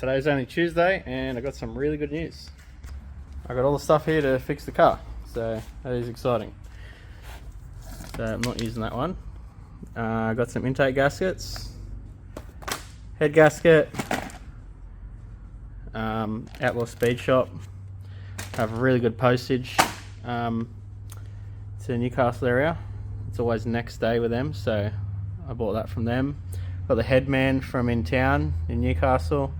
today's only Tuesday and I got some really good news. I got all the stuff here to fix the car, so that is exciting. So I'm not using that one. I got some intake gaskets, head gasket, Outlaw Speed Shop, have really good postage to the Newcastle area. It's always next day with them, so I bought that from them. Got the headman from in town in Newcastle.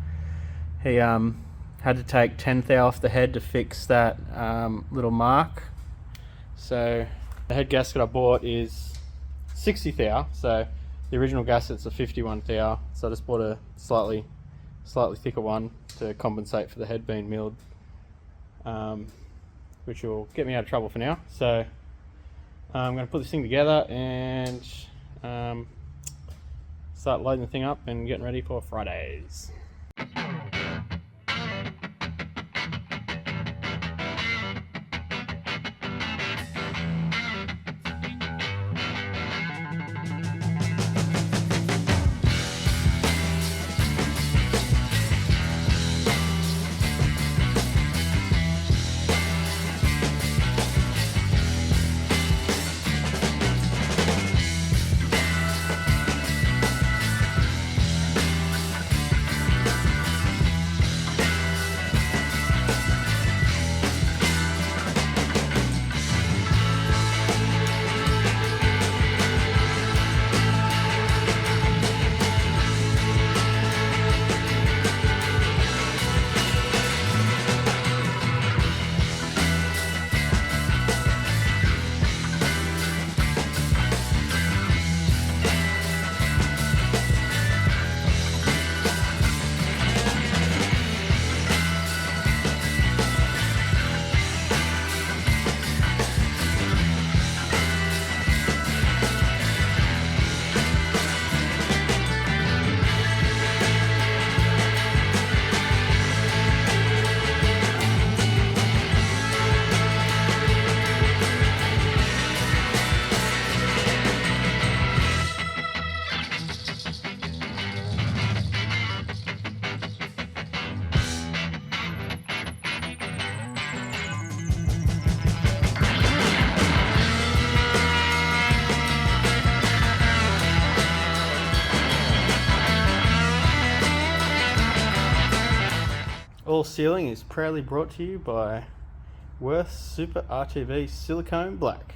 He had to take 10 thou off the head to fix that little mark. So the head gasket I bought is 60 thou, so the original gasket's a 51 thou, so I just bought a slightly thicker one to compensate for the head being milled, which will get me out of trouble for now. So I'm going to put this thing together and start loading the thing up and getting ready for Frydays. All sealing is proudly brought to you by Worth Super RTV Silicone Black.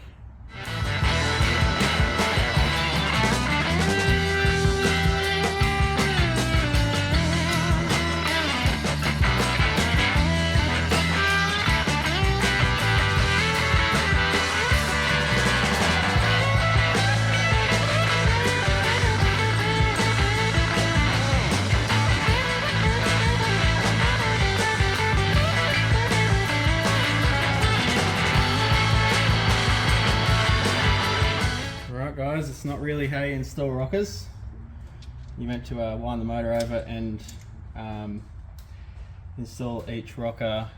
Guys, it's not really how you install rockers. You're meant to wind the motor over and install each rocker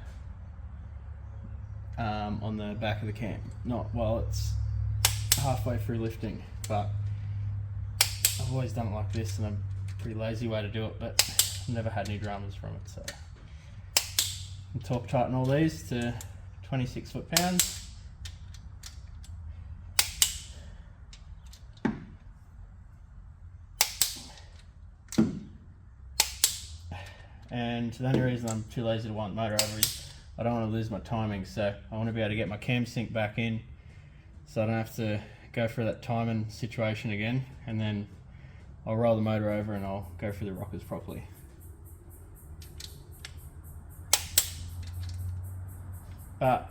on the back of the cam, not while it's halfway through lifting. But I've always done it like this, and a pretty lazy way to do it, but I've never had any dramas from it. So I'm torque tighten all these to 26 foot-pounds. And the only reason I'm too lazy to wind the motor over is I don't want to lose my timing, so I want to be able to get my cam sync back in so I don't have to go through that timing situation again, and then I'll roll the motor over and I'll go through the rockers properly. But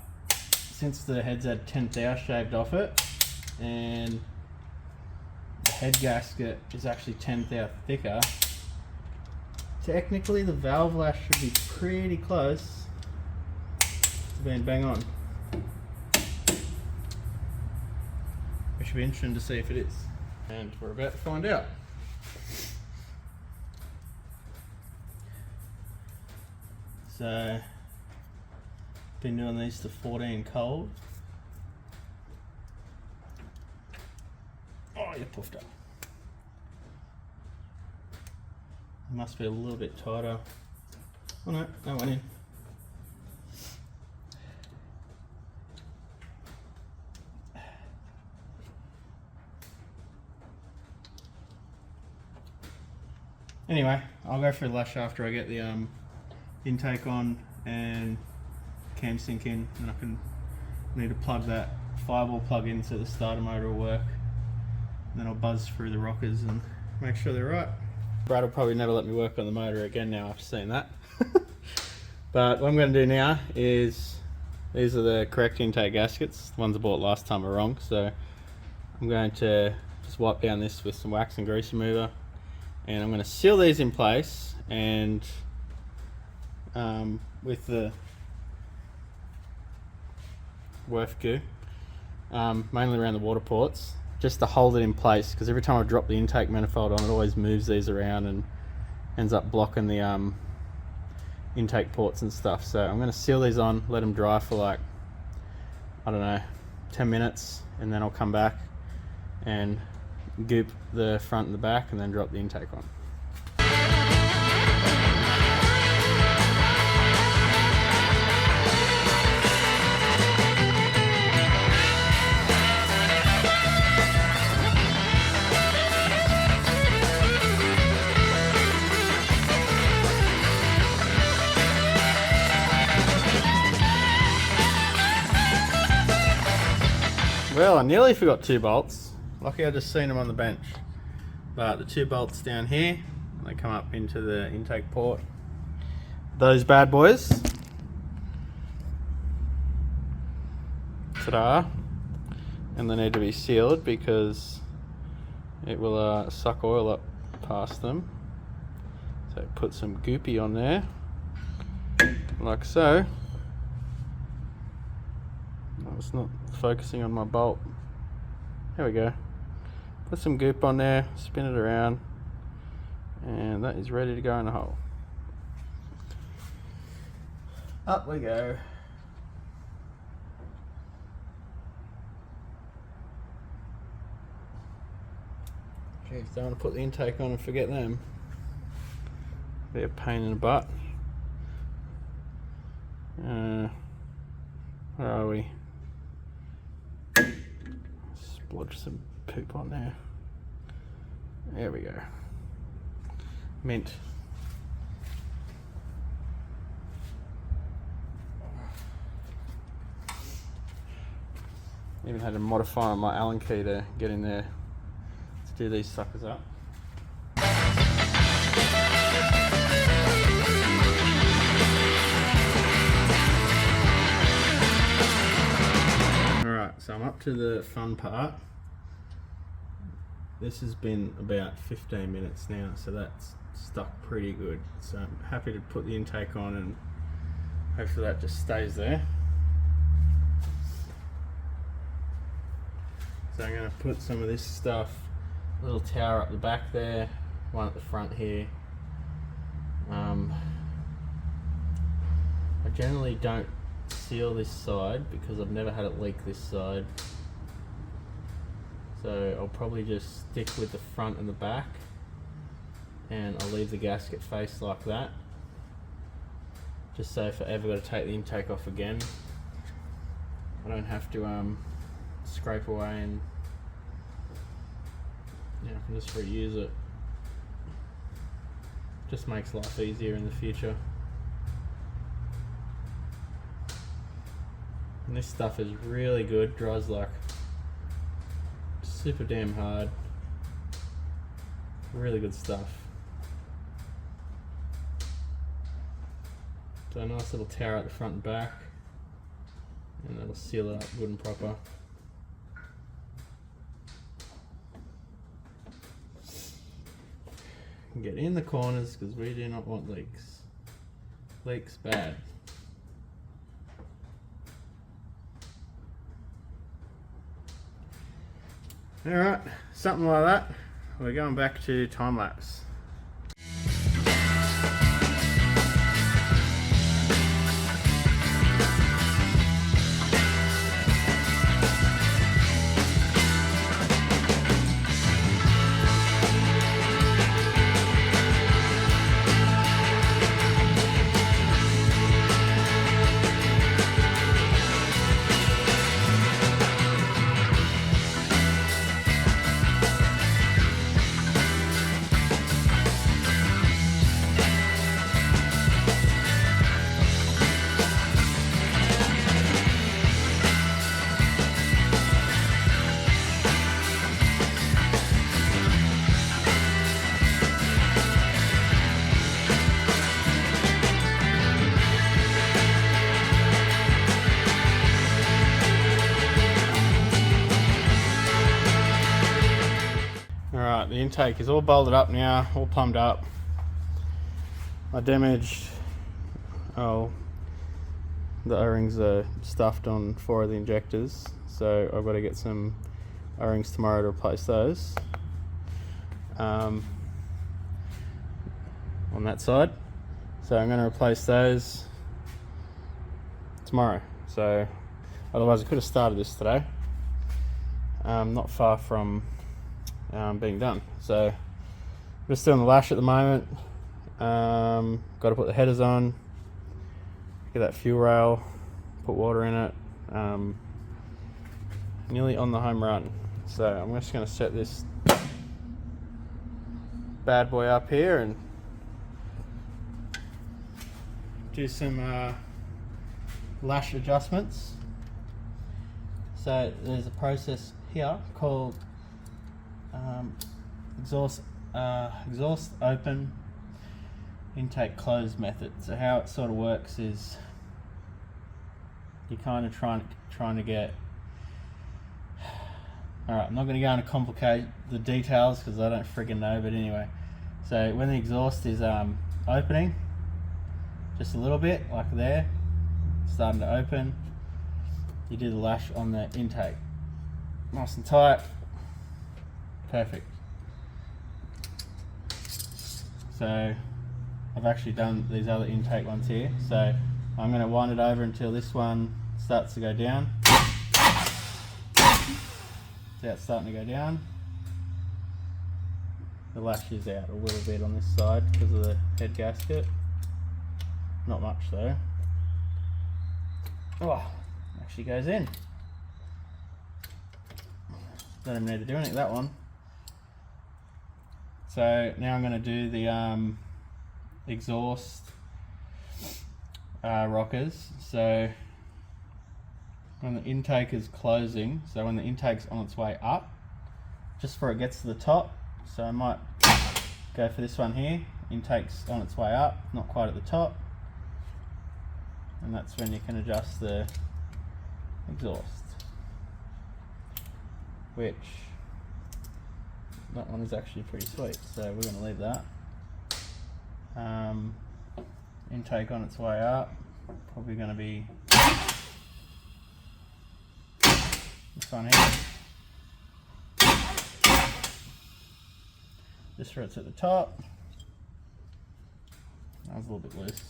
since the head's had 10 thou shaved off it and the head gasket is actually 10 thou thicker, technically the valve lash should be pretty close to being bang on. It should be interesting to see if it is. And we're about to find out. So, been doing these to 14 cold. Oh, you puffed up. Must be a little bit tighter Oh no, that went in. Anyway, I'll go for a lash after I get the intake on and cam sync in, and I need to plug that fireball plug in so the starter motor will work. And then I'll buzz through the rockers and make sure they're right. Brad will probably never let me work on the motor again now after seeing that. But what I'm going to do now is, these are the correct intake gaskets. The ones I bought last time are wrong, so I'm going to just wipe down this with some wax and grease remover, and I'm going to seal these in place, and with the Werf goo, mainly around the water ports, just to hold it in place, because every time I drop the intake manifold on, it always moves these around and ends up blocking the intake ports and stuff. So I'm going to seal these on, let them dry for like, I don't know, 10 minutes, and then I'll come back and goop the front and the back and then drop the intake on. Well, I nearly forgot 2 bolts. Lucky I just seen them on the bench. But the 2 bolts down here, they come up into the intake port. Those bad boys. Ta-da. And they need to be sealed because it will suck oil up past them. So put some goopy on there, like so. It's not focusing on my bolt. There we go. Put some goop on there, spin it around, and that is ready to go in the hole. Up we go. Jeez, don't want to put the intake on and forget them. Be a pain in the butt. Where are we? Splodge some poop on there. There we go. Mint. Even had to modify my Allen key to get in there to do these suckers up. Alright, so I'm up to the fun part. This has been about 15 minutes now, so that's stuck pretty good. So I'm happy to put the intake on and hopefully that just stays there. So I'm going to put some of this stuff, a little tower up the back there, one at the front here. I generally don't seal this side because I've never had it leak this side. So I'll probably just stick with the front and the back, and I'll leave the gasket face like that, just so if I ever got to take the intake off again, I don't have to scrape away, and I can just reuse it. Just makes life easier in the future. And this stuff is really good, dries like super damn hard. Really good stuff. So a nice little tower at the front and back, and that'll seal it up good and proper. Get in the corners because we do not want leaks. Leaks bad. Alright, something like that. We're going back to time lapse. intake is all bolted up now, all plumbed up. I damaged, the O-rings are stuffed on 4 of the injectors, so I've got to get some O-rings tomorrow to replace those. On that side, so I'm going to replace those tomorrow. So otherwise I could have started this today. Not far from being done. So just doing the lash at the moment. Got to put the headers on, get that fuel rail, put water in it. Nearly on the home run. So I'm just going to set this bad boy up here and do some lash adjustments. So there's a process here called exhaust open, intake close method. So how it sort of works is you're kind of trying to get. Alright, I'm not going to go into complicate the details because I don't friggin' know, but anyway. So when the exhaust is opening, just a little bit, like there, starting to open, you do the lash on the intake. Nice and tight. Perfect. So I've actually done these other intake ones here. So I'm going to wind it over until this one starts to go down. See how it's starting to go down. The lash is out a little bit on this side because of the head gasket. Not much though. Oh, actually goes in. Don't even need to do anything with that one. So now I'm going to do the exhaust rockers. So when the intake is closing, so when the intake's on its way up, just before it gets to the top, so I might go for this one here. Intake's on its way up, not quite at the top, and that's when you can adjust the exhaust, which that one is actually pretty sweet, so we're going to leave that. Intake on its way up, probably going to be this one here. Just where it's at the top. That was a little bit loose.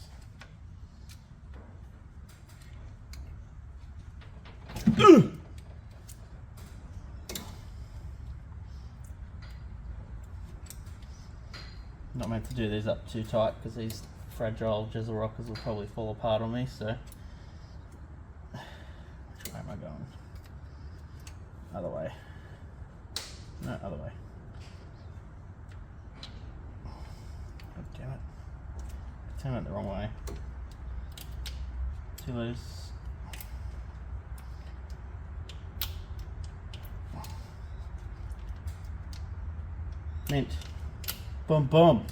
Not meant to do these up too tight because these fragile jizzle rockers will probably fall apart on me, so which way am I going? Other way. No, other way. Oh, damn it. Turn it the wrong way. Too loose. Mint. Boom, boom.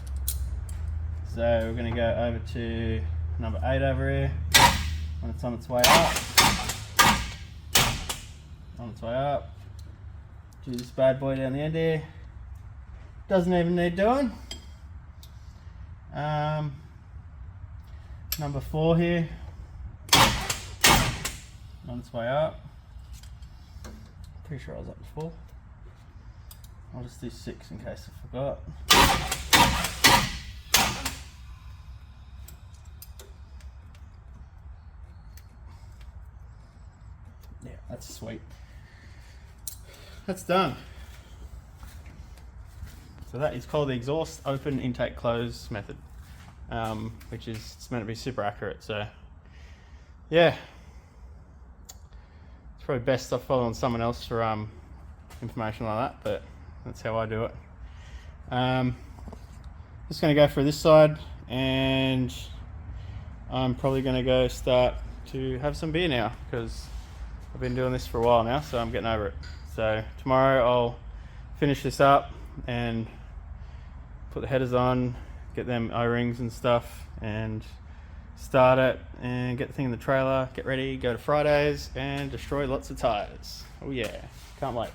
So we're going to go over to number 8 over here when it's on its way up. On its way up. Do this bad boy down the end here. Doesn't even need doing. Number 4 here. On its way up. Pretty sure I was up before. I'll just do 6 in case I forgot. Yeah, that's sweet. That's done. So that is called the exhaust open intake close method, which is it's meant to be super accurate. So yeah, it's probably best I follow on someone else for information like that, but that's how I do it. Just going to go for this side, and I'm probably going to go start to have some beer now because I've been doing this for a while now, so I'm getting over it. So tomorrow I'll finish this up and put the headers on, get them O-rings and stuff, and start it and get the thing in the trailer, get ready, go to Frydays and destroy lots of tires. Oh yeah, can't wait.